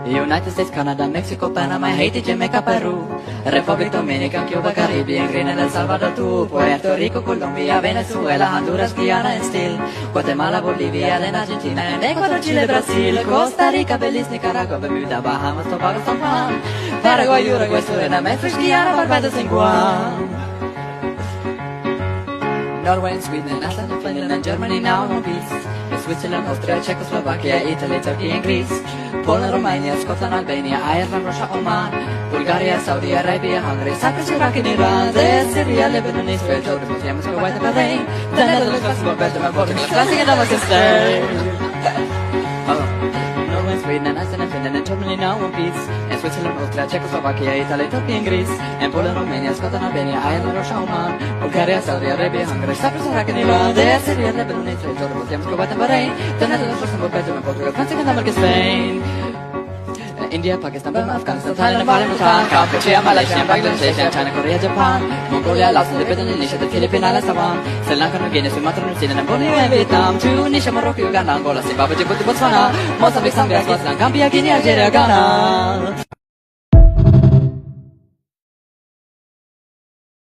United States, Canada, Mexico, Panama, Haiti, Jamaica, Peru, Republic Dominicana, Cuba, Caribbean, Grenada, El Salvador, Puerto Rico, Colombia, Venezuela, Honduras, Guyana, and still Guatemala, Bolivia, then Argentina, and Ecuador, Chile, Brazil, Costa Rica, Belize, Nicaragua, Bermuda, Bahamas, Tobago, San Juan, Paraguay, Uruguay, Suriname, Mexico, Guyana, Barbados, and Guam. Norway, Sweden, Iceland, Finland, and Germany now on peace. Switzerland, Austria, Czechoslovakia, Italy, Turkey, and Greece. Poland, Romania, Scotland, Albania, Ireland, Russia, Oman, Bulgaria, Saudi Arabia, Hungary, Cyprus, Iraq, and Iran, Syria, Lebanon, Israel, Jordan, Muslim, Kuwait, and Bahrain, the Netherlands, Luxembourg, Belgium, and Portugal, classic and Damascus. Norway, Sweden, Iceland, Finland, and Germany now on peace. And Switzerland, Austria, Czechoslovakia, Italy, Turkey, and Greece. And Poland, Romania, Scotland, Albania, Ireland, Russia, Oman, Bulgaria, Saudi Arabia, Hungary, Cyprus, Iraq, and Iran, Syria, Lebanon, Israel, Jordan, Muslim, Kuwait, and Bahrain, the Netherlands, Luxembourg, Belgium, and Portugal, classic and Damascus, Spain. India, Pakistan, Burma, Afghanistan, Thailand, Bhutan, Cambodia, Malaysia, Bangladesh, China, Korea, Japan, Mongolia, Laos, Indonesia, the Philippines, Islands, Taiwan, Sri Lanka, New Guinea, Sumatra, New Zealand, Borneo, and Vietnam, Tunisia, Morocco, Uganda, Angola, Zimbabwe, Djibouti, Botswana, Mozambique, Zambia, Swaziland, Gambia, Guinea, Algeria, Ghana.